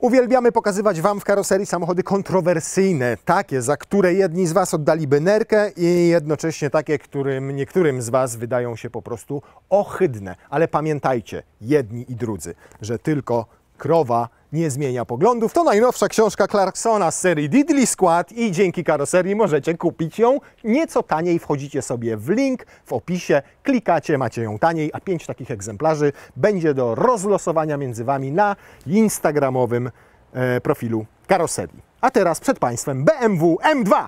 Uwielbiamy pokazywać Wam w karoserii samochody kontrowersyjne, takie, za które jedni z Was oddaliby nerkę i jednocześnie takie, którym niektórym z Was wydają się po prostu ohydne. Ale pamiętajcie, jedni i drudzy, że tylko krowa nie zmienia poglądów. To najnowsza książka Clarksona z serii Diddley Squad i dzięki karoserii możecie kupić ją nieco taniej. Wchodzicie sobie w link w opisie, klikacie, macie ją taniej, a 5 takich egzemplarzy będzie do rozlosowania między Wami na instagramowym profilu karoserii. A teraz przed Państwem BMW M2.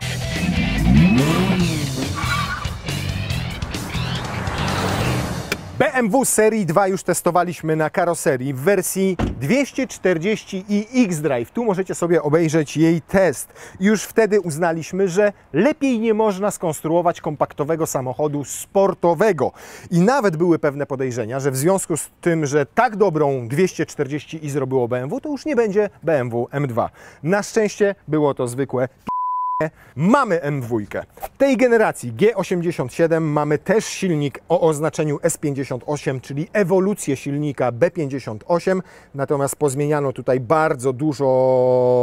BMW serii 2 już testowaliśmy na karoserii w wersji 240 i X-Drive. Tu możecie sobie obejrzeć jej test. Już wtedy uznaliśmy, że lepiej nie można skonstruować kompaktowego samochodu sportowego. I nawet były pewne podejrzenia, że w związku z tym, że tak dobrą 240i zrobiło BMW, to już nie będzie BMW M2. Na szczęście było to zwykłe Mamy M2. Tej generacji G87 mamy też silnik o oznaczeniu S58, czyli ewolucję silnika B58, natomiast pozmieniano tutaj bardzo dużo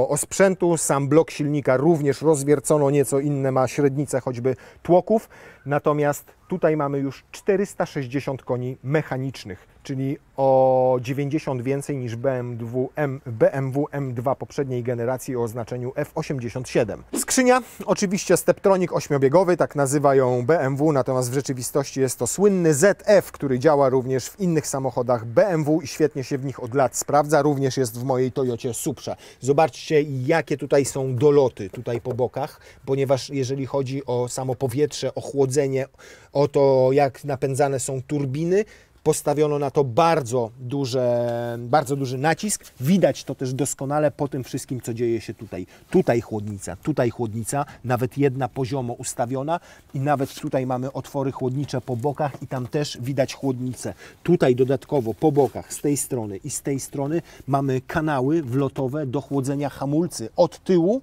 osprzętu. Sam blok silnika również rozwiercono, nieco inne ma średnice choćby tłoków, natomiast tutaj mamy już 460 koni mechanicznych, czyli o 90 więcej niż BMW M2 poprzedniej generacji o oznaczeniu F87. Skrzynia, oczywiście Steptronic 8-biegowy, tak nazywa ją BMW, natomiast w rzeczywistości jest to słynny ZF, który działa również w innych samochodach BMW i świetnie się w nich od lat sprawdza. Również jest w mojej Toyocie Suprze. Zobaczcie, jakie tutaj są doloty tutaj po bokach, ponieważ jeżeli chodzi o samo powietrze, o chłodzenie, o to, jak napędzane są turbiny, postawiono na to bardzo duży nacisk. Widać to też doskonale po tym wszystkim, co dzieje się tutaj. Tutaj chłodnica, nawet jedna poziomo ustawiona i nawet tutaj mamy otwory chłodnicze po bokach i tam też widać chłodnicę. Tutaj dodatkowo po bokach, z tej strony i z tej strony mamy kanały wlotowe do chłodzenia hamulcy od tyłu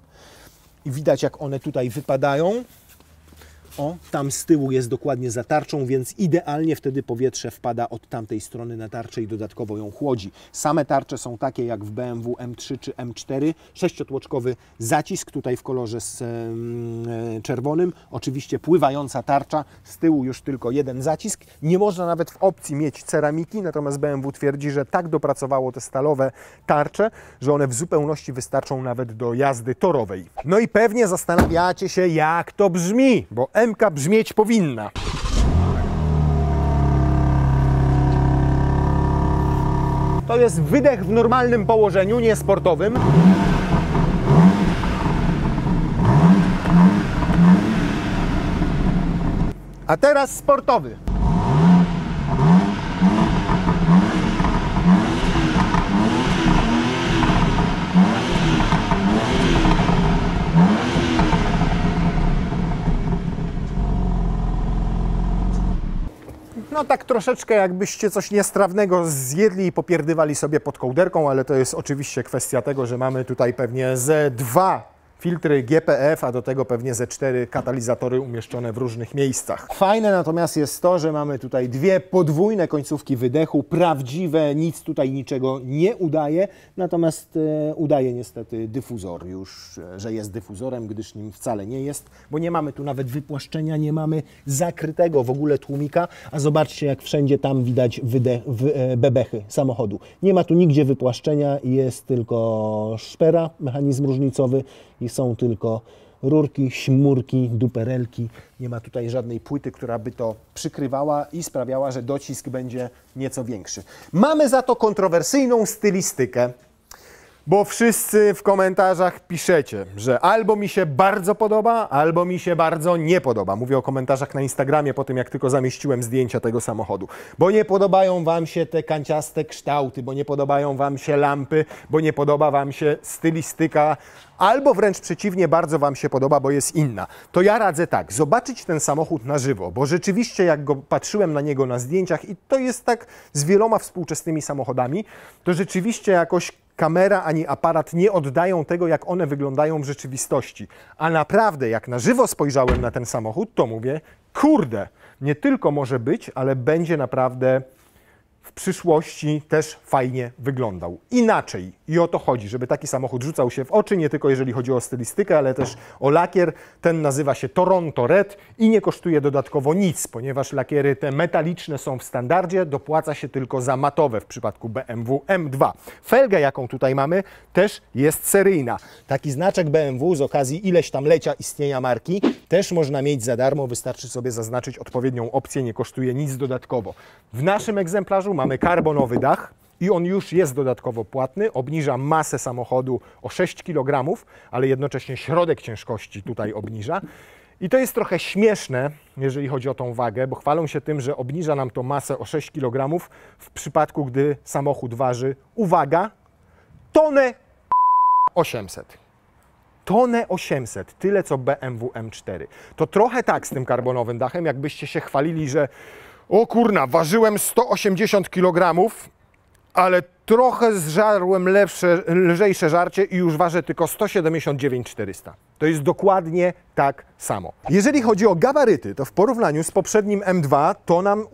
i widać, jak one tutaj wypadają. O, tam z tyłu jest dokładnie za tarczą, więc idealnie wtedy powietrze wpada od tamtej strony na tarczę i dodatkowo ją chłodzi. Same tarcze są takie jak w BMW M3 czy M4. 6-tłoczkowy zacisk tutaj w kolorze czerwonym. Oczywiście pływająca tarcza. Z tyłu już tylko jeden zacisk. Nie można nawet w opcji mieć ceramiki, natomiast BMW twierdzi, że tak dopracowało te stalowe tarcze, że one w zupełności wystarczą nawet do jazdy torowej. No i pewnie zastanawiacie się, jak to brzmi, bo MK brzmieć powinna. To jest wydech w normalnym położeniu, nie sportowym. A teraz sportowy. No tak troszeczkę jakbyście coś niestrawnego zjedli i popierdywali sobie pod kołderką, ale to jest oczywiście kwestia tego, że mamy tutaj pewnie ze 2 filtry GPF, a do tego pewnie ze 4 katalizatory umieszczone w różnych miejscach. Fajne natomiast jest to, że mamy tutaj 2 podwójne końcówki wydechu, prawdziwe, nic tutaj niczego nie udaje, natomiast udaje niestety dyfuzor już, że jest dyfuzorem, gdyż nim wcale nie jest, bo nie mamy tu nawet wypłaszczenia, nie mamy zakrytego w ogóle tłumika, a zobaczcie, jak wszędzie tam widać bebechy samochodu. Nie ma tu nigdzie wypłaszczenia, jest tylko szpera, mechanizm różnicowy i są tylko rurki, śmurki, duperelki. Nie ma tutaj żadnej płyty, która by to przykrywała i sprawiała, że docisk będzie nieco większy. Mamy za to kontrowersyjną stylistykę, bo wszyscy w komentarzach piszecie, że albo mi się bardzo podoba, albo mi się bardzo nie podoba. Mówię o komentarzach na Instagramie po tym, jak tylko zamieściłem zdjęcia tego samochodu. Bo nie podobają Wam się te kanciaste kształty, bo nie podobają Wam się lampy, bo nie podoba Wam się stylistyka, albo wręcz przeciwnie, bardzo Wam się podoba, bo jest inna. To ja radzę tak, zobaczyć ten samochód na żywo, bo rzeczywiście jak go patrzyłem na niego na zdjęciach i to jest tak z wieloma współczesnymi samochodami, to rzeczywiście jakoś kamera ani aparat nie oddają tego, jak one wyglądają w rzeczywistości. A naprawdę, jak na żywo spojrzałem na ten samochód, to mówię, kurde, nie tylko może być, ale będzie naprawdę w przyszłości też fajnie wyglądał. Inaczej. I o to chodzi, żeby taki samochód rzucał się w oczy, nie tylko jeżeli chodzi o stylistykę, ale też o lakier. Ten nazywa się Toronto Red i nie kosztuje dodatkowo nic, ponieważ lakiery te metaliczne są w standardzie, dopłaca się tylko za matowe w przypadku BMW M2. Felga, jaką tutaj mamy, też jest seryjna. Taki znaczek BMW z okazji ileś tam lecia istnienia marki też można mieć za darmo, wystarczy sobie zaznaczyć odpowiednią opcję, nie kosztuje nic dodatkowo. W naszym egzemplarzu mamy karbonowy dach i on już jest dodatkowo płatny, obniża masę samochodu o 6 kg, ale jednocześnie środek ciężkości tutaj obniża. I to jest trochę śmieszne, jeżeli chodzi o tą wagę, bo chwalą się tym, że obniża nam to masę o 6 kg w przypadku, gdy samochód waży, uwaga, tonę 800. Tonę 800, tyle co BMW M4. To trochę tak z tym karbonowym dachem, jakbyście się chwalili, że o kurna, ważyłem 180 kg, ale trochę zżarłem lżejsze żarcie i już ważę tylko 179 400. To jest dokładnie tak samo. Jeżeli chodzi o gabaryty, to w porównaniu z poprzednim M2 to nam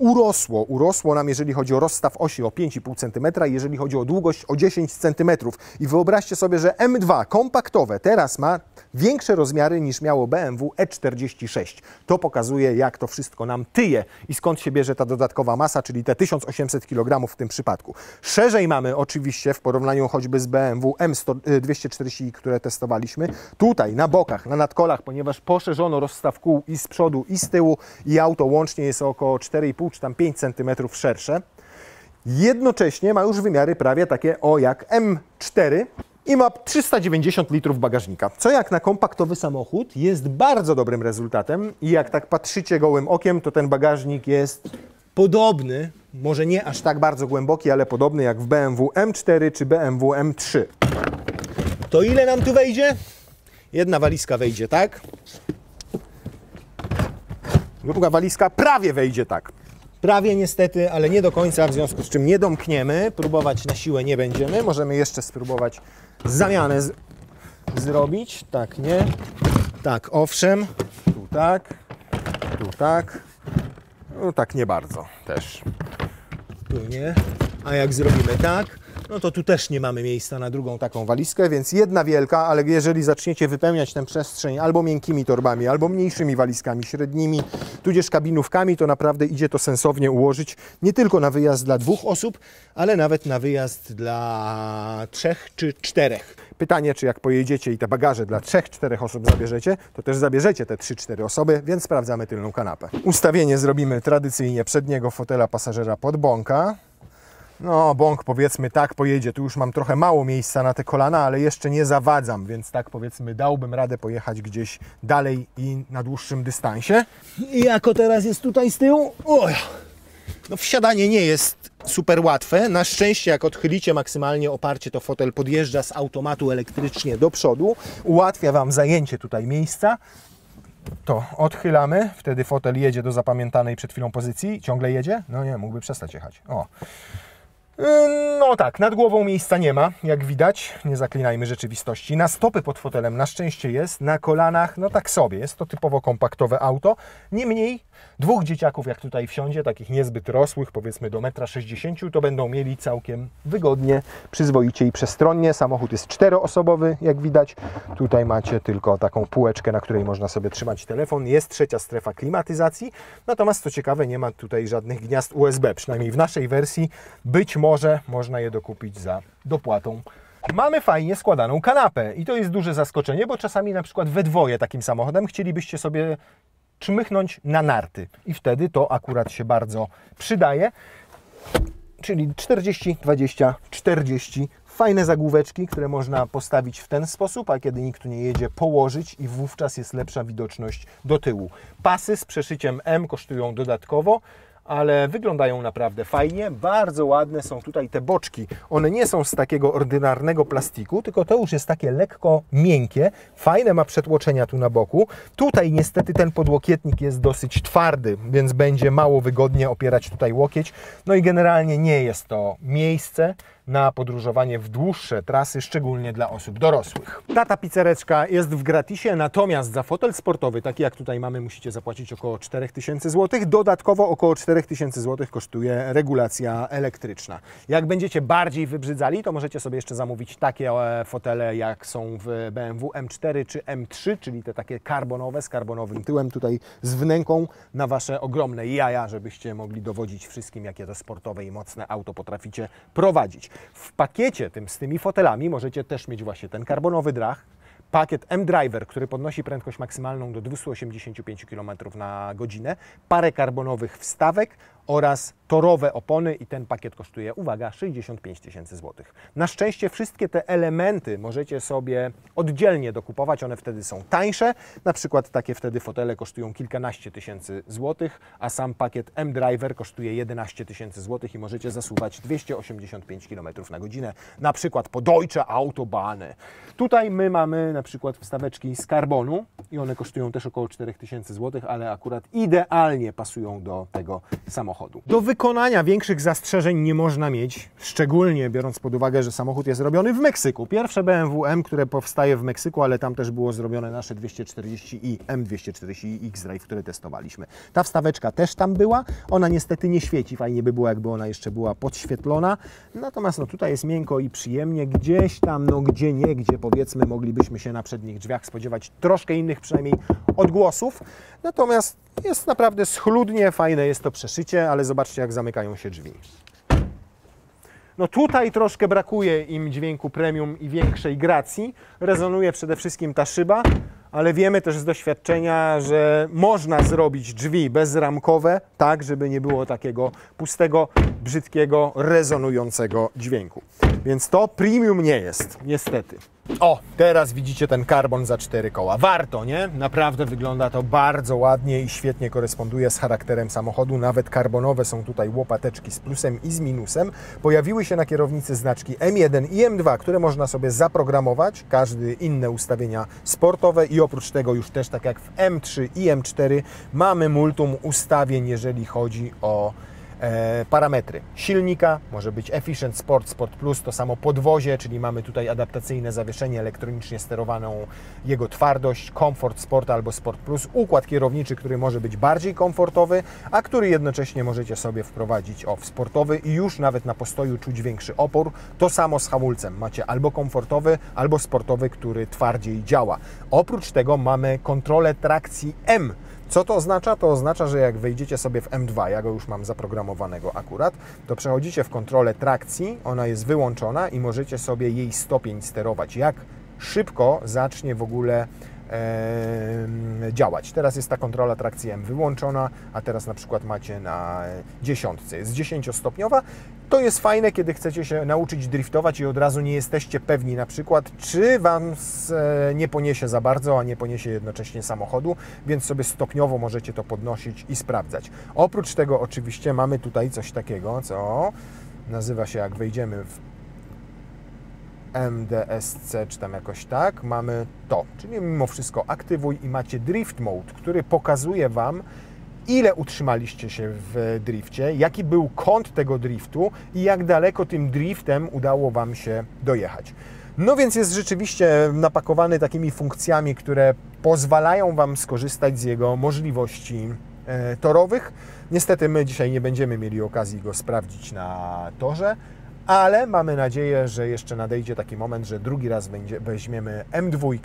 urosło nam, jeżeli chodzi o rozstaw osi o 5,5 cm, jeżeli chodzi o długość o 10 cm. I wyobraźcie sobie, że M2 kompaktowe teraz ma większe rozmiary niż miało BMW E46. To pokazuje, jak to wszystko nam tyje i skąd się bierze ta dodatkowa masa, czyli te 1800 kg w tym przypadku. Szerzej mamy oczywiście w porównaniu choćby z BMW M240i, które testowaliśmy, tutaj na bokach, na nadkolach, ponieważ poszerzono rozstaw kół i z przodu, i z tyłu i auto łącznie jest około 4,5 czy tam 5 cm szersze. Jednocześnie ma już wymiary prawie takie jak M4 i ma 390 litrów bagażnika, co jak na kompaktowy samochód jest bardzo dobrym rezultatem i jak tak patrzycie gołym okiem, to ten bagażnik jest podobny, może nie aż tak bardzo głęboki, ale podobny jak w BMW M4 czy BMW M3. To ile nam tu wejdzie? Jedna walizka wejdzie tak. Druga walizka prawie wejdzie tak. Prawie niestety, ale nie do końca, w związku z czym nie domkniemy. Próbować na siłę nie będziemy. Możemy jeszcze spróbować zamianę zrobić. Tak, nie. Tak, owszem. Tu tak. Tu tak. No tak nie bardzo też. Tu nie. A jak zrobimy tak, no to tu też nie mamy miejsca na drugą taką walizkę, więc jedna wielka, ale jeżeli zaczniecie wypełniać tę przestrzeń albo miękkimi torbami, albo mniejszymi walizkami, średnimi, tudzież kabinówkami, to naprawdę idzie to sensownie ułożyć nie tylko na wyjazd dla 2 osób, ale nawet na wyjazd dla 3 czy 4. Pytanie, czy jak pojedziecie i te bagaże dla 3-4 osób zabierzecie, to też zabierzecie te 3-4 osoby, więc sprawdzamy tylną kanapę. Ustawienie zrobimy tradycyjnie przedniego fotela pasażera pod bąka. No, bąk powiedzmy tak pojedzie, tu już mam trochę mało miejsca na te kolana, ale jeszcze nie zawadzam, więc tak powiedzmy dałbym radę pojechać gdzieś dalej i na dłuższym dystansie. I jako teraz jest tutaj z tyłu, no wsiadanie nie jest super łatwe. Na szczęście jak odchylicie maksymalnie oparcie, to fotel podjeżdża z automatu elektrycznie do przodu, ułatwia Wam zajęcie tutaj miejsca. To odchylamy, wtedy fotel jedzie do zapamiętanej przed chwilą pozycji. Ciągle jedzie? No nie, mógłby przestać jechać. No tak, nad głową miejsca nie ma, jak widać, nie zaklinajmy rzeczywistości. Na stopy pod fotelem na szczęście jest, na kolanach no tak sobie, jest to typowo kompaktowe auto. Niemniej 2 dzieciaków jak tutaj wsiądzie, takich niezbyt rosłych, powiedzmy do 1,60 m, to będą mieli całkiem wygodnie, przyzwoicie i przestronnie. Samochód jest 4-osobowy, jak widać. Tutaj macie tylko taką półeczkę, na której można sobie trzymać telefon. Jest 3. strefa klimatyzacji, natomiast co ciekawe, nie ma tutaj żadnych gniazd USB, przynajmniej w naszej wersji. Być może można je dokupić za dopłatą. Mamy fajnie składaną kanapę i to jest duże zaskoczenie, bo czasami na przykład we dwoje takim samochodem chcielibyście sobie czmychnąć na narty i wtedy to akurat się bardzo przydaje. Czyli 40, 20, 40. Fajne zagłóweczki, które można postawić w ten sposób, a kiedy nikt tu nie jedzie, położyć i wówczas jest lepsza widoczność do tyłu. Pasy z przeszyciem M kosztują dodatkowo, ale wyglądają naprawdę fajnie, bardzo ładne są tutaj te boczki. One nie są z takiego ordynarnego plastiku, tylko to już jest takie lekko miękkie. Fajne ma przetłoczenia tu na boku. Tutaj niestety ten podłokietnik jest dosyć twardy, więc będzie mało wygodnie opierać tutaj łokieć. No i generalnie nie jest to miejsce na podróżowanie w dłuższe trasy, szczególnie dla osób dorosłych. Ta tapicereczka jest w gratisie, natomiast za fotel sportowy, taki jak tutaj mamy, musicie zapłacić około 4000 zł. Dodatkowo około 4000 zł kosztuje regulacja elektryczna. Jak będziecie bardziej wybrzydzali, to możecie sobie jeszcze zamówić takie fotele, jak są w BMW M4 czy M3, czyli te takie karbonowe, z karbonowym tyłem, tutaj z wnęką na Wasze ogromne jaja, żebyście mogli dowodzić wszystkim, jakie to sportowe i mocne auto potraficie prowadzić. W pakiecie z tymi fotelami możecie też mieć właśnie ten karbonowy dach, pakiet M-Driver, który podnosi prędkość maksymalną do 285 km na godzinę, parę karbonowych wstawek oraz torowe opony i ten pakiet kosztuje, uwaga, 65 tysięcy złotych. Na szczęście wszystkie te elementy możecie sobie oddzielnie dokupować, one wtedy są tańsze, na przykład takie wtedy fotele kosztują kilkanaście tysięcy złotych, a sam pakiet M-Driver kosztuje 11 tysięcy złotych i możecie zasuwać 285 km na godzinę, na przykład po Deutsche Autobahny. Tutaj my mamy na przykład wstaweczki z karbonu i one kosztują też około 4000 złotych, ale akurat idealnie pasują do tego samochodu. Do wykonania większych zastrzeżeń nie można mieć, szczególnie biorąc pod uwagę, że samochód jest robiony w Meksyku. Pierwsze BMW M, które powstaje w Meksyku, ale tam też było zrobione nasze 240i, M240i X-Drive, które testowaliśmy. Ta wstaweczka też tam była, ona niestety nie świeci, fajnie by było, jakby ona jeszcze była podświetlona, natomiast no, tutaj jest miękko i przyjemnie, gdzieś tam, no gdzie nie, gdzie powiedzmy moglibyśmy się na przednich drzwiach spodziewać troszkę innych przynajmniej odgłosów, natomiast jest naprawdę schludnie, fajne jest to przeszycie, ale zobaczcie, jak zamykają się drzwi. No tutaj troszkę brakuje im dźwięku premium i większej gracji. Rezonuje przede wszystkim ta szyba, ale wiemy też z doświadczenia, że można zrobić drzwi bezramkowe, tak, żeby nie było takiego pustego, brzydkiego, rezonującego dźwięku. Więc to premium nie jest, niestety. O, teraz widzicie ten karbon za 4 koła. Warto, nie? Naprawdę wygląda to bardzo ładnie i świetnie koresponduje z charakterem samochodu. Nawet karbonowe są tutaj łopateczki z plusem i z minusem. Pojawiły się na kierownicy znaczki M1 i M2, które można sobie zaprogramować. Każdy inne ustawienia sportowe i oprócz tego już też tak jak w M3 i M4 mamy multum ustawień, jeżeli chodzi o parametry silnika, może być Efficient Sport, Sport Plus, to samo podwozie, czyli mamy tutaj adaptacyjne zawieszenie, elektronicznie sterowaną jego twardość, Comfort Sport albo Sport Plus, układ kierowniczy, który może być bardziej komfortowy, a który jednocześnie możecie sobie wprowadzić w sportowy i już nawet na postoju czuć większy opór. To samo z hamulcem, macie albo komfortowy, albo sportowy, który twardziej działa. Oprócz tego mamy kontrolę trakcji M. Co to oznacza? To oznacza, że jak wejdziecie sobie w M2, ja go już mam zaprogramowanego akurat, to przechodzicie w kontrolę trakcji, ona jest wyłączona i możecie sobie jej stopień sterować, jak szybko zacznie w ogóle działać. Teraz jest ta kontrola trakcji M wyłączona, a teraz na przykład macie na 10, jest 10-stopniowa. To jest fajne, kiedy chcecie się nauczyć driftować i od razu nie jesteście pewni na przykład, czy Wam nie poniesie za bardzo, a nie poniesie jednocześnie samochodu, więc sobie stopniowo możecie to podnosić i sprawdzać. Oprócz tego oczywiście mamy tutaj coś takiego, co nazywa się, jak wejdziemy w MDSC, czy tam jakoś tak, mamy to, czyli mimo wszystko aktywuj i macie Drift Mode, który pokazuje Wam, ile utrzymaliście się w drifcie, jaki był kąt tego driftu i jak daleko tym driftem udało Wam się dojechać. No więc jest rzeczywiście napakowany takimi funkcjami, które pozwalają Wam skorzystać z jego możliwości torowych. Niestety my dzisiaj nie będziemy mieli okazji go sprawdzić na torze, ale mamy nadzieję, że jeszcze nadejdzie taki moment, że drugi raz weźmiemy M2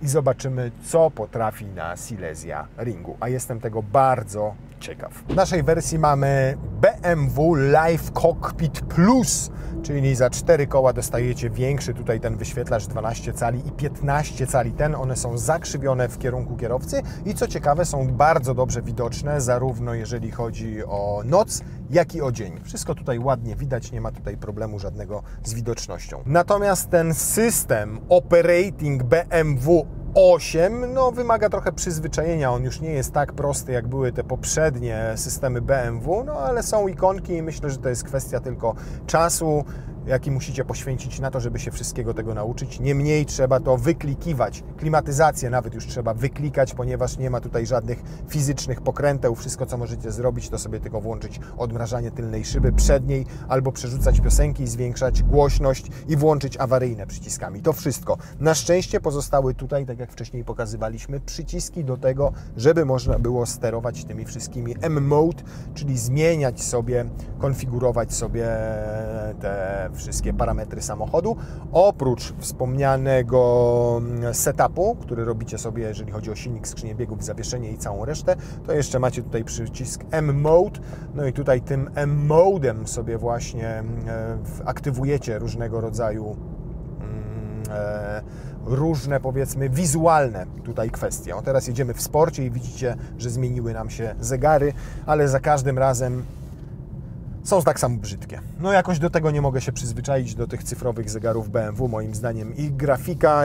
i zobaczymy, co potrafi na Silesia Ringu. A jestem tego bardzo ciekaw. W naszej wersji mamy BMW Live Cockpit Plus, czyli za 4 koła dostajecie większy tutaj ten wyświetlacz 12 cali i 15 cali. One są zakrzywione w kierunku kierowcy i co ciekawe są bardzo dobrze widoczne, zarówno jeżeli chodzi o noc, jak i o dzień. Wszystko tutaj ładnie widać, nie ma tutaj problemu żadnego z widocznością. Natomiast ten system operating BMW 8 wymaga trochę przyzwyczajenia, on już nie jest tak prosty, jak były te poprzednie systemy BMW, ale są ikonki i myślę, że to jest kwestia tylko czasu. jaki musicie poświęcić na to, żeby się wszystkiego tego nauczyć. Niemniej trzeba to wyklikiwać. Klimatyzację nawet już trzeba wyklikać, ponieważ nie ma tutaj żadnych fizycznych pokręteł. Wszystko, co możecie zrobić, to sobie tylko włączyć odmrażanie tylnej szyby przedniej albo przerzucać piosenki, zwiększać głośność i włączyć awaryjne przyciskami. To wszystko. Na szczęście pozostały tutaj, tak jak wcześniej pokazywaliśmy, przyciski do tego, żeby można było sterować tymi wszystkimi M-Mode, czyli zmieniać sobie, konfigurować sobie te wszystkie parametry samochodu. Oprócz wspomnianego setupu, który robicie sobie, jeżeli chodzi o silnik, skrzynię biegów, zawieszenie i całą resztę, to jeszcze macie tutaj przycisk M-Mode. No i tutaj tym M-Modem sobie właśnie aktywujecie różnego rodzaju różne, powiedzmy, wizualne tutaj kwestie. O, teraz jedziemy w sporcie i widzicie, że zmieniły nam się zegary, ale za każdym razem są tak samo brzydkie. No jakoś do tego nie mogę się przyzwyczaić, do tych cyfrowych zegarów BMW, moim zdaniem ich grafika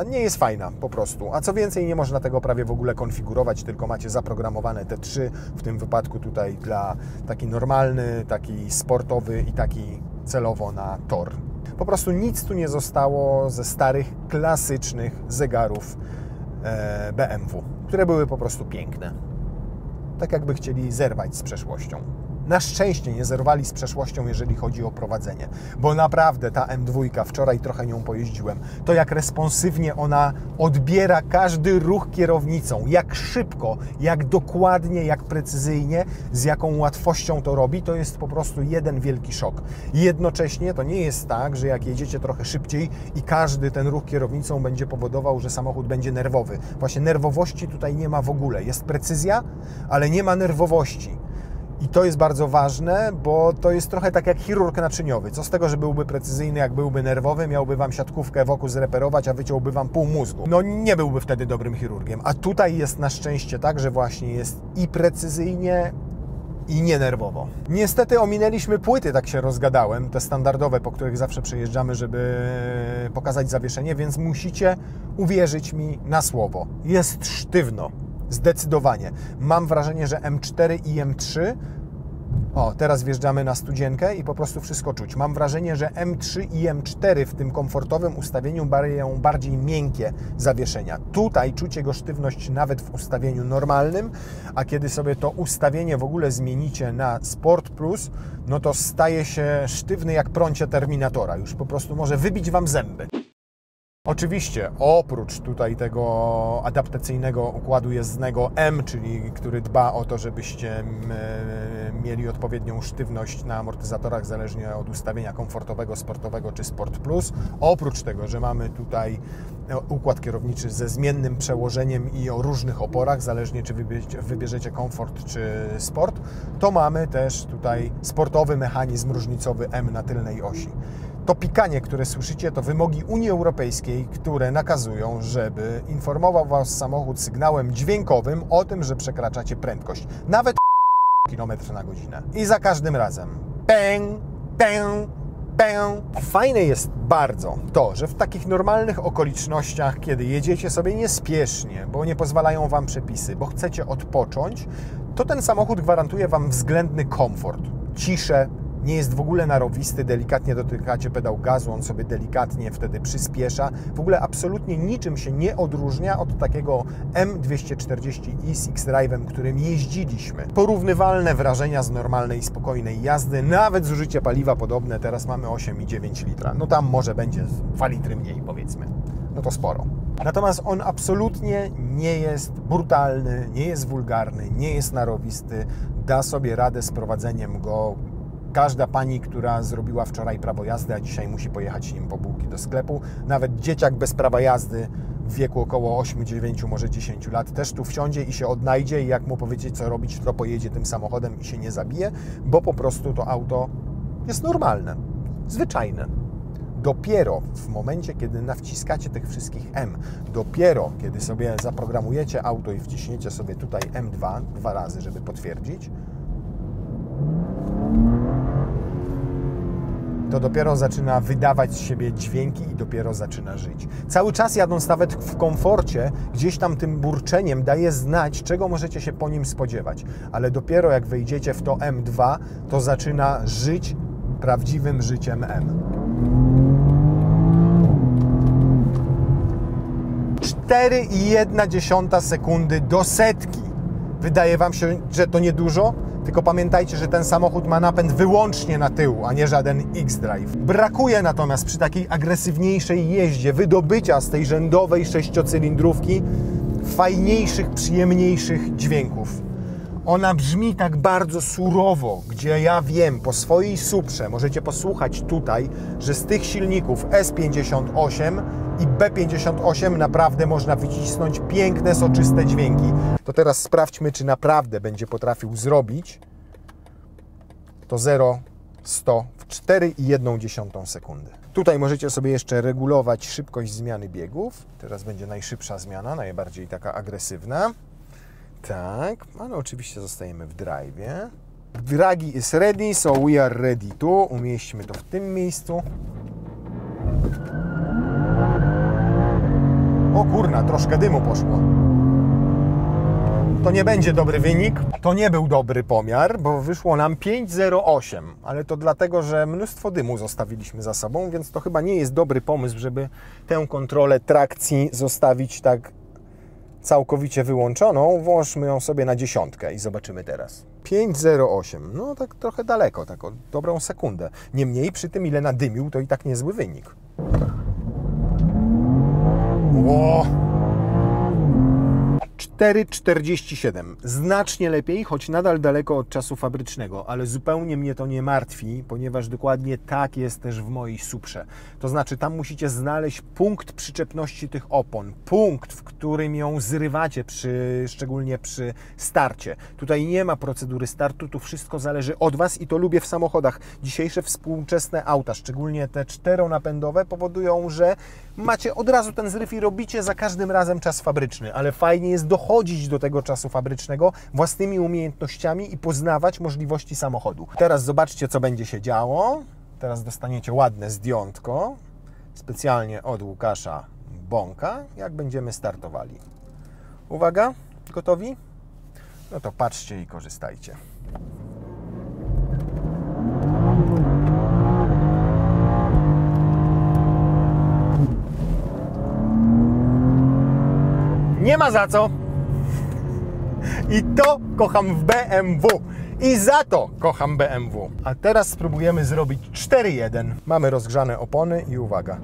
nie jest fajna po prostu. A co więcej, nie można tego prawie w ogóle konfigurować, tylko macie zaprogramowane te trzy, w tym wypadku tutaj dla taki normalny, taki sportowy i taki celowo na tor. Po prostu nic tu nie zostało ze starych, klasycznych zegarów BMW, które były po prostu piękne. Tak jakby chcieli zerwać z przeszłością. Na szczęście nie zerwali z przeszłością, jeżeli chodzi o prowadzenie, bo naprawdę ta M2, wczoraj trochę nią pojeździłem, to jak responsywnie ona odbiera każdy ruch kierownicą, jak szybko, jak dokładnie, jak precyzyjnie, z jaką łatwością to robi, to jest po prostu jeden wielki szok. Jednocześnie to nie jest tak, że jak jedziecie trochę szybciej i każdy ten ruch kierownicą będzie powodował, że samochód będzie nerwowy. Właśnie nerwowości tutaj nie ma w ogóle. Jest precyzja, ale nie ma nerwowości. I to jest bardzo ważne, bo to jest trochę tak jak chirurg naczyniowy. Co z tego, że byłby precyzyjny, jak byłby nerwowy, miałby Wam siatkówkę wokół zreperować, a wyciąłby Wam pół mózgu. No nie byłby wtedy dobrym chirurgiem. A tutaj jest na szczęście tak, że właśnie jest i precyzyjnie, i nie nerwowo. Niestety ominęliśmy płyty, tak się rozgadałem, te standardowe, po których zawsze przejeżdżamy, żeby pokazać zawieszenie, więc musicie uwierzyć mi na słowo. Jest sztywno. Zdecydowanie. Mam wrażenie, że M4 i M3, o, teraz wjeżdżamy na studzienkę i po prostu wszystko czuć. Mam wrażenie, że M3 i M4 w tym komfortowym ustawieniu mają bardziej miękkie zawieszenia. Tutaj czuć jego sztywność nawet w ustawieniu normalnym, a kiedy sobie to ustawienie w ogóle zmienicie na Sport Plus, no to staje się sztywny jak prącie Terminatora. Już po prostu może wybić Wam zęby. Oczywiście, oprócz tutaj tego adaptacyjnego układu jezdnego M, czyli który dba o to, żebyście mieli odpowiednią sztywność na amortyzatorach zależnie od ustawienia komfortowego, sportowego czy Sport Plus. Oprócz tego, że mamy tutaj układ kierowniczy ze zmiennym przełożeniem i o różnych oporach, zależnie czy wybierzecie komfort czy sport, to mamy też tutaj sportowy mechanizm różnicowy M na tylnej osi. To pikanie, które słyszycie, to wymogi Unii Europejskiej, które nakazują, żeby informował Was samochód sygnałem dźwiękowym o tym, że przekraczacie prędkość. Nawet km na godzinę. I za każdym razem pęk, pęk, pęk. Fajne jest bardzo to, że w takich normalnych okolicznościach, kiedy jedziecie sobie niespiesznie, bo nie pozwalają Wam przepisy, bo chcecie odpocząć, to ten samochód gwarantuje Wam względny komfort, ciszę, nie jest w ogóle narowisty, delikatnie dotykacie pedał gazu, on sobie delikatnie wtedy przyspiesza. W ogóle absolutnie niczym się nie odróżnia od takiego M240i z X-Drive'em, którym jeździliśmy. Porównywalne wrażenia z normalnej, spokojnej jazdy, nawet zużycie paliwa podobne, teraz mamy 8,9 litra. No tam może będzie 2 litry mniej, powiedzmy. No to sporo. Natomiast on absolutnie nie jest brutalny, nie jest wulgarny, nie jest narowisty, da sobie radę z prowadzeniem go. Każda pani, która zrobiła wczoraj prawo jazdy, a dzisiaj musi pojechać nim po bułki do sklepu, nawet dzieciak bez prawa jazdy w wieku około 8, 9, może 10 lat też tu wsiądzie i się odnajdzie i jak mu powiedzieć co robić, to pojedzie tym samochodem i się nie zabije, bo po prostu to auto jest normalne, zwyczajne. Dopiero w momencie, kiedy nawciskacie tych wszystkich M, dopiero kiedy sobie zaprogramujecie auto i wciśniecie sobie tutaj M2 2 razy, żeby potwierdzić, to dopiero zaczyna wydawać z siebie dźwięki i dopiero zaczyna żyć. Cały czas jadąc nawet w komforcie, gdzieś tam tym burczeniem daje znać, czego możecie się po nim spodziewać. Ale dopiero jak wejdziecie w to M2, to zaczyna żyć prawdziwym życiem M. 4,1 sekundy do setki. Wydaje Wam się, że to niedużo? Tylko pamiętajcie, że ten samochód ma napęd wyłącznie na tył, a nie żaden X-Drive. Brakuje natomiast przy takiej agresywniejszej jeździe wydobycia z tej rzędowej sześciocylindrówki fajniejszych, przyjemniejszych dźwięków. Ona brzmi tak bardzo surowo, gdzie ja wiem po swojej Suprze, możecie posłuchać tutaj, że z tych silników S58 i B58 naprawdę można wycisnąć piękne, soczyste dźwięki. To teraz sprawdźmy, czy naprawdę będzie potrafił zrobić to 0-100 w 4,1 sekundy. Tutaj możecie sobie jeszcze regulować szybkość zmiany biegów. Teraz będzie najszybsza zmiana, najbardziej taka agresywna. Tak, ale oczywiście zostajemy w drive'ie. Dragi is ready, so we are ready to. Umieśćmy to w tym miejscu. O kurna, troszkę dymu poszło. To nie będzie dobry wynik. To nie był dobry pomiar, bo wyszło nam 5,08. Ale to dlatego, że mnóstwo dymu zostawiliśmy za sobą, więc to chyba nie jest dobry pomysł, żeby tę kontrolę trakcji zostawić tak całkowicie wyłączoną. Włączmy ją sobie na 10 i zobaczymy teraz. 5,08. No tak trochę daleko, tak o dobrą sekundę. Niemniej przy tym, ile nadymił, to i tak niezły wynik. O! 4,47. Znacznie lepiej, choć nadal daleko od czasu fabrycznego, ale zupełnie mnie to nie martwi, ponieważ dokładnie tak jest też w mojej Suprze. To znaczy, tam musicie znaleźć punkt przyczepności tych opon, punkt, w którym ją zrywacie, szczególnie przy starcie. Tutaj nie ma procedury startu, tu wszystko zależy od Was i to lubię w samochodach. Dzisiejsze współczesne auta, szczególnie te czteronapędowe, powodują, że macie od razu ten zryw i robicie za każdym razem czas fabryczny, ale fajnie jest dochodzić do tego czasu fabrycznego własnymi umiejętnościami i poznawać możliwości samochodu. Teraz zobaczcie, co będzie się działo. Teraz dostaniecie ładne zdjątko, specjalnie od Łukasza Bąka, jak będziemy startowali. Uwaga, gotowi? No to patrzcie i korzystajcie. Nie ma za co. I to kocham w BMW. I za to kocham BMW. A teraz spróbujemy zrobić 4,1. Mamy rozgrzane opony i uwaga.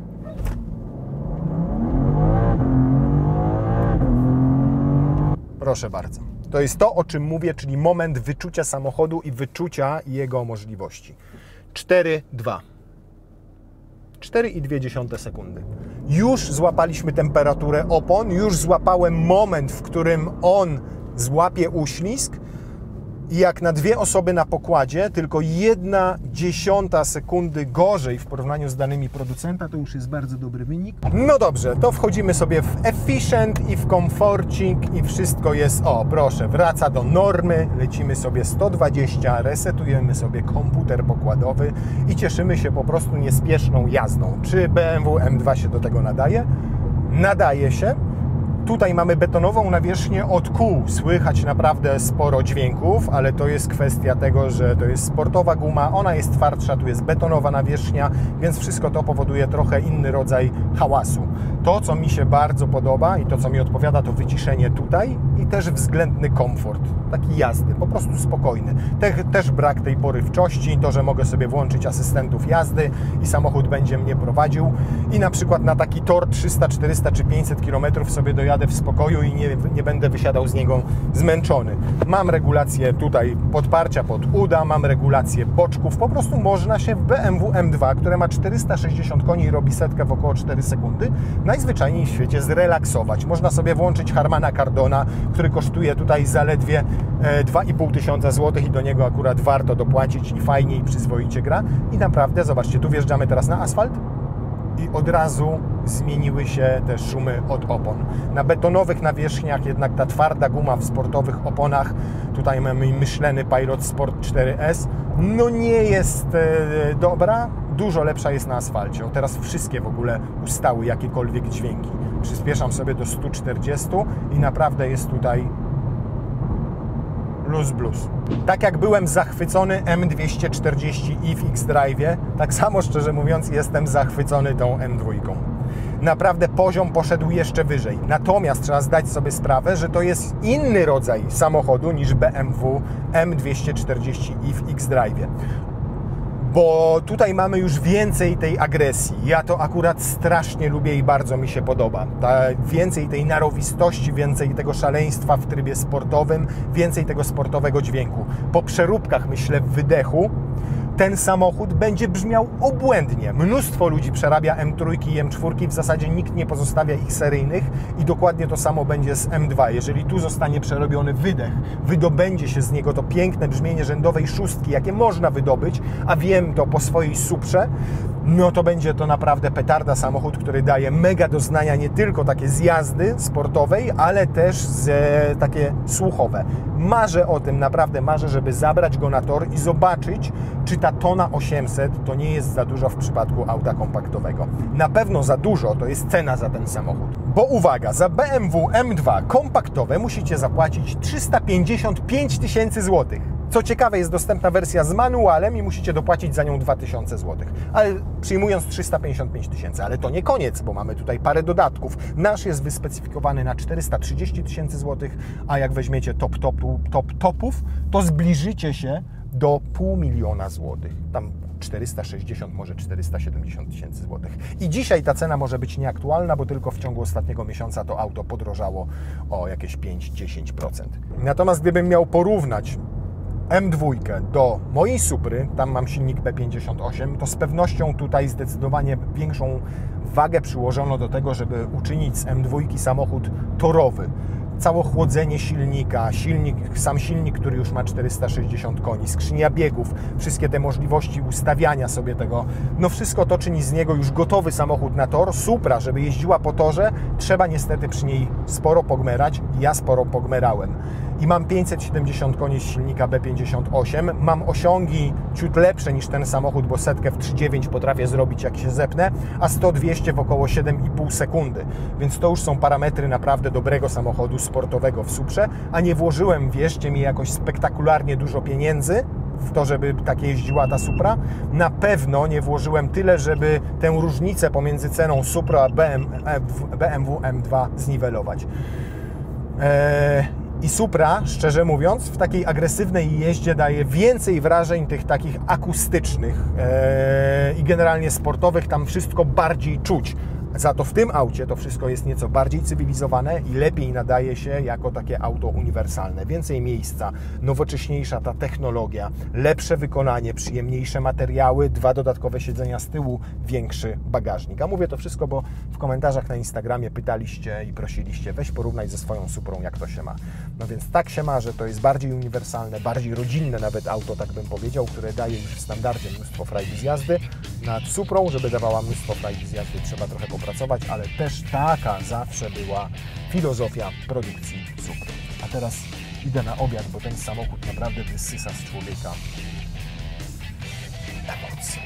Proszę bardzo. To jest to, o czym mówię, czyli moment wyczucia samochodu i wyczucia jego możliwości. 4,2. 4,2 sekundy. Już złapaliśmy temperaturę opon, już złapałem moment, w którym on złapie uślizg i jak na dwie osoby na pokładzie, tylko 1/10 sekundy gorzej w porównaniu z danymi producenta, to już jest bardzo dobry wynik. No dobrze, to wchodzimy sobie w Efficient i w Comforting i wszystko jest, o proszę, wraca do normy, lecimy sobie 120, resetujemy sobie komputer pokładowy i cieszymy się po prostu niespieszną jazdą. Czy BMW M2 się do tego nadaje? Nadaje się. Tutaj mamy betonową nawierzchnię od kół. Słychać naprawdę sporo dźwięków, ale to jest kwestia tego, że to jest sportowa guma, ona jest twardsza, tu jest betonowa nawierzchnia, więc wszystko to powoduje trochę inny rodzaj hałasu. To, co mi się bardzo podoba i to, co mi odpowiada, to wyciszenie tutaj i też względny komfort, taki jazdy, po prostu spokojny. Też brak tej porywczości, to, że mogę sobie włączyć asystentów jazdy i samochód będzie mnie prowadził i na przykład na taki tor 300, 400 czy 500 km sobie dojadę w spokoju i nie będę wysiadał z niego zmęczony. Mam regulację tutaj podparcia pod uda, mam regulację boczków, po prostu można się w BMW M2, które ma 460 koni i robi setkę w około 4 sekundy, najzwyczajniej w świecie zrelaksować. Można sobie włączyć Harmana Kardona, który kosztuje tutaj zaledwie 2500 zł i do niego akurat warto dopłacić i fajnie i przyzwoicie gra. I naprawdę, zobaczcie, tu wjeżdżamy teraz na asfalt i od razu zmieniły się te szumy od opon. Na betonowych nawierzchniach jednak ta twarda guma w sportowych oponach, tutaj mamy Michelin Pilot Sport 4S, no nie jest dobra, dużo lepsza jest na asfalcie. O, teraz wszystkie w ogóle ustały jakiekolwiek dźwięki. Przyspieszam sobie do 140 i naprawdę jest tutaj luz blues. Tak jak byłem zachwycony M240i w X-Drive'ie, tak samo szczerze mówiąc jestem zachwycony tą M2. Naprawdę poziom poszedł jeszcze wyżej. Natomiast trzeba zdać sobie sprawę, że to jest inny rodzaj samochodu niż BMW M240i w X-Drive'ie. Bo tutaj mamy już więcej tej agresji. Ja to akurat strasznie lubię i bardzo mi się podoba. Więcej tej narowistości, więcej tego szaleństwa w trybie sportowym, więcej tego sportowego dźwięku. Po przeróbkach, myślę, w wydechu ten samochód będzie brzmiał obłędnie. Mnóstwo ludzi przerabia M3 i M4, w zasadzie nikt nie pozostawia ich seryjnych i dokładnie to samo będzie z M2. Jeżeli tu zostanie przerobiony wydech, wydobędzie się z niego to piękne brzmienie rzędowej szóstki, jakie można wydobyć, a wiem to po swojej Suprze, no to będzie to naprawdę petarda samochód, który daje mega doznania, nie tylko takie z jazdy sportowej, ale też takie słuchowe. Marzę o tym, naprawdę marzę, żeby zabrać go na tor i zobaczyć, czy ta tona 800 to nie jest za dużo w przypadku auta kompaktowego. Na pewno za dużo to jest cena za ten samochód. Bo uwaga, za BMW M2 kompaktowe musicie zapłacić 355 000 złotych. Co ciekawe, jest dostępna wersja z manualem i musicie dopłacić za nią 2000 zł. Ale przyjmując 355 000, ale to nie koniec, bo mamy tutaj parę dodatków. Nasz jest wyspecyfikowany na 430 000 zł, a jak weźmiecie topów, to zbliżycie się do 500 000 złotych. Tam 460, może 470 000 złotych. I dzisiaj ta cena może być nieaktualna, bo tylko w ciągu ostatniego miesiąca to auto podrożało o jakieś 5-10%. Natomiast gdybym miał porównać M2 do mojej Supry, tam mam silnik B58, to z pewnością tutaj zdecydowanie większą wagę przyłożono do tego, żeby uczynić z M2 samochód torowy. Całe chłodzenie silnika, sam silnik, który już ma 460 koni, skrzynia biegów, wszystkie te możliwości ustawiania sobie tego, no wszystko to czyni z niego już gotowy samochód na tor. Supra, żeby jeździła po torze, trzeba niestety przy niej sporo pogmerać. Ja sporo pogmerałem. I mam 570 koni z silnika B58, mam osiągi ciut lepsze niż ten samochód, bo setkę w 3,9 potrafię zrobić jak się zepnę, a 100-200 w około 7,5 sekundy. Więc to już są parametry naprawdę dobrego samochodu sportowego w Suprze, a nie włożyłem, wierzcie mi, jakoś spektakularnie dużo pieniędzy w to, żeby tak jeździła ta Supra. Na pewno nie włożyłem tyle, żeby tę różnicę pomiędzy ceną Supra a BMW M2 zniwelować. I Supra, szczerze mówiąc, w takiej agresywnej jeździe daje więcej wrażeń tych takich akustycznych i generalnie sportowych, tam wszystko bardziej czuć. Za to w tym aucie to wszystko jest nieco bardziej cywilizowane i lepiej nadaje się jako takie auto uniwersalne. Więcej miejsca, nowocześniejsza ta technologia, lepsze wykonanie, przyjemniejsze materiały, 2 dodatkowe siedzenia z tyłu, większy bagażnik. A mówię to wszystko, bo w komentarzach na Instagramie pytaliście i prosiliście, weź porównaj ze swoją Suprą, jak to się ma. No więc tak się ma, że to jest bardziej uniwersalne, bardziej rodzinne nawet auto, tak bym powiedział, które daje już w standardzie mnóstwo frajdy z jazdy. Nad Suprą, żeby dawała mnóstwo frajdy z jazdy, trzeba trochę popracować, ale też taka zawsze była filozofia produkcji Supry. A teraz idę na obiad, bo ten samochód naprawdę wysysa z człowieka emocje.